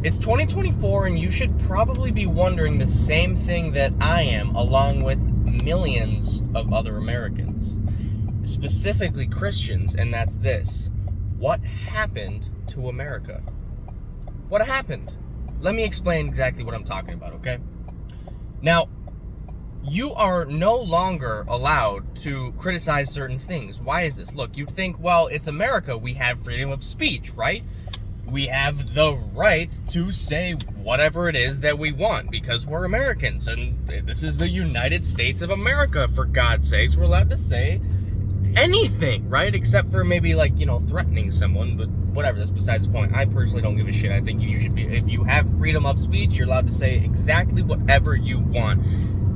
It's 2024, and you should probably be wondering the same thing that I am, along with millions of other Americans, specifically Christians, and that's this. What happened to America? What happened? Let me explain exactly what I'm talking about, okay? Now, you are no longer allowed to criticize certain things. Why is this? Look, you'd think, well, it's America. We have freedom of speech, right? We have the right to say whatever it is that we want because we're Americans. And this is the United States of America, for God's sakes. We're allowed to say anything, right? Except for maybe, threatening someone. But whatever, that's besides the point. I personally don't give a shit. I think you should be, if you have freedom of speech, you're allowed to say exactly whatever you want.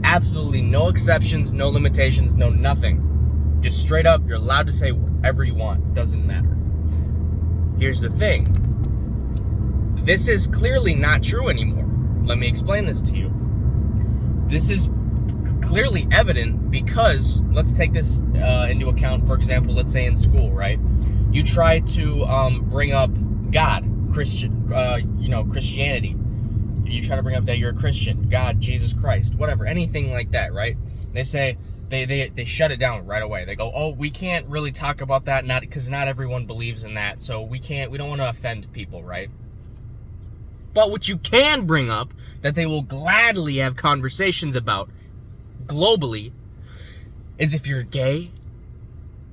Absolutely no exceptions, no limitations, no nothing. Just straight up, you're allowed to say whatever you want. Doesn't matter. Here's the thing. This is clearly not true anymore. Let me explain this to you. This is clearly evident because, let's take this into account, for example, let's say in school, right? You try to bring up God, Christianity. You try to bring up that you're a Christian, God, Jesus Christ, whatever, anything like that, right? They say, they shut it down right away. They go, oh, we can't really talk about that, because not everyone believes in that, so we don't want to offend people, right? But what you can bring up, that they will gladly have conversations about globally, is if you're gay,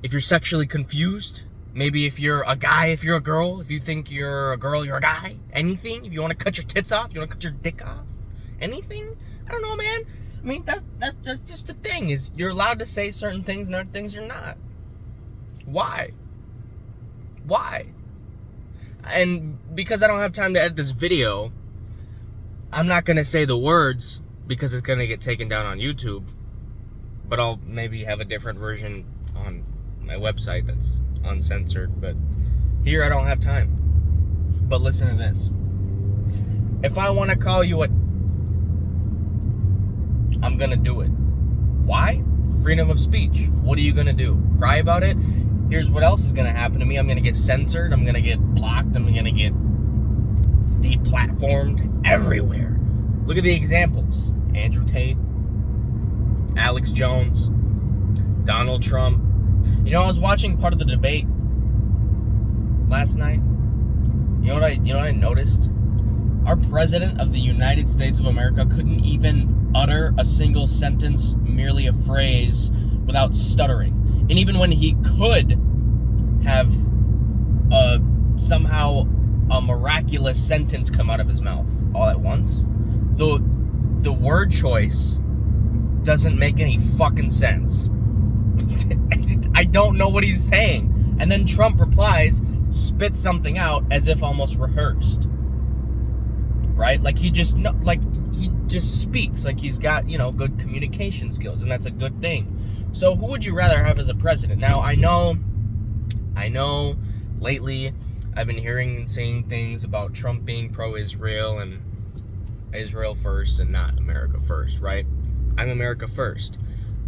if you're sexually confused, maybe if you're a guy, if you're a girl, if you think you're a girl, you're a guy, anything, if you want to cut your tits off, you want to cut your dick off, anything, I don't know, man. I mean, that's just the thing, is you're allowed to say certain things and other things you're not. Why? And because I don't have time to edit this video, I'm not going to say the words because it's going to get taken down on YouTube. But I'll maybe have a different version on my website that's uncensored. But here I don't have time. But listen to this. If I want to call you I'm going to do it. Why? Freedom of speech. What are you going to do? Cry about it? Here's what else is going to happen to me. I'm going to get censored. I'm going to get blocked. I'm going to get deplatformed everywhere. Look at the examples. Andrew Tate, Alex Jones, Donald Trump. You know, I was watching part of the debate last night. You know what I noticed? Our president of the United States of America couldn't even utter a single sentence, merely a phrase, without stuttering. And even when he could have somehow a miraculous sentence come out of his mouth all at once, the word choice doesn't make any fucking sense. I don't know what he's saying. And then Trump replies, spits something out as if almost rehearsed. Right? Like he just speaks like he's got, good communication skills, and that's a good thing. So who would you rather have as a president? Now, I know, lately I've been hearing and seeing things about Trump being pro-Israel and Israel first and not America first, right? I'm America first.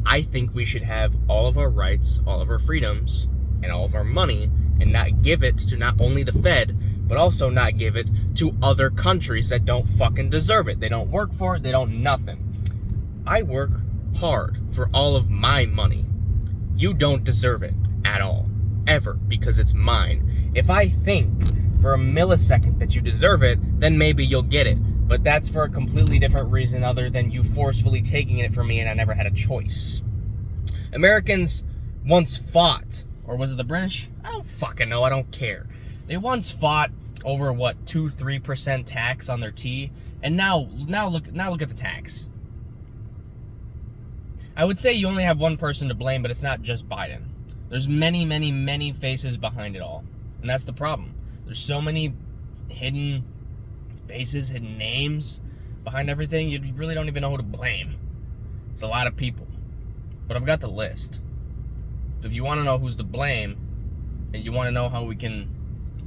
I think we should have all of our rights, all of our freedoms, and all of our money, and not give it to not only the Fed, but also not give it to other countries that don't fucking deserve it. They don't work for it, they don't nothing. I work hard for all of my money. You don't deserve it at all, ever, because it's mine. If I think for a millisecond that you deserve it, then maybe you'll get it. But that's for a completely different reason other than you forcefully taking it from me and I never had a choice. Americans once fought, or was it the British? I don't fucking know, I don't care. They once fought over 2-3% tax on their tea, and now look at the tax. I would say you only have one person to blame, but it's not just Biden. There's many, many, many faces behind it all. And that's the problem. There's so many hidden faces, hidden names behind everything, you really don't even know who to blame. It's a lot of people. But I've got the list. So if you want to know who's to blame, and you want to know how we can,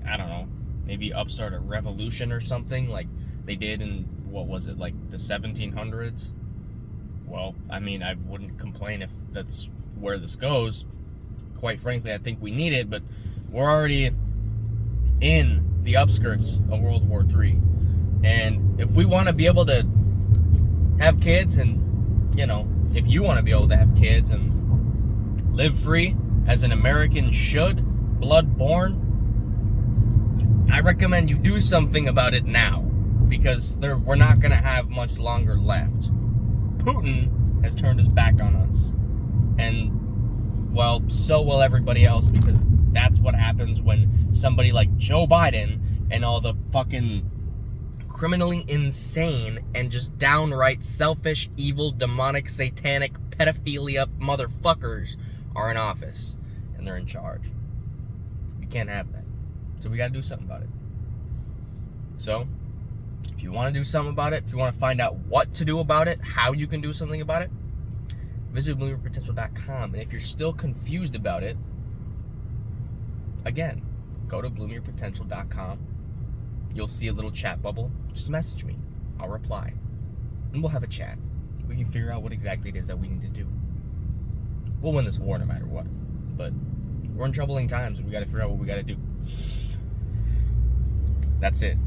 I don't know, maybe upstart a revolution or something like they did in, the 1700s? Well, I mean, I wouldn't complain if that's where this goes. Quite frankly, I think we need it, but we're already in the upskirts of World War III. And if we want to be able to have kids, and, if you want to be able to have kids and live free as an American should, blood-born, I recommend you do something about it now, because we're not going to have much longer left. Putin has turned his back on us. And, well, so will everybody else, because that's what happens when somebody like Joe Biden and all the fucking criminally insane and just downright selfish, evil, demonic, satanic, pedophilia motherfuckers are in office and they're in charge. We can't have that. So we gotta do something about it. So, if you want to do something about it, if you want to find out what to do about it, how you can do something about it, visit bloomyourpotential.com. And if you're still confused about it, again, go to bloomyourpotential.com. You'll see a little chat bubble. Just message me. I'll reply. And we'll have a chat. We can figure out what exactly it is that we need to do. We'll win this war no matter what. But we're in troubling times and we got to figure out what we got to do. That's it.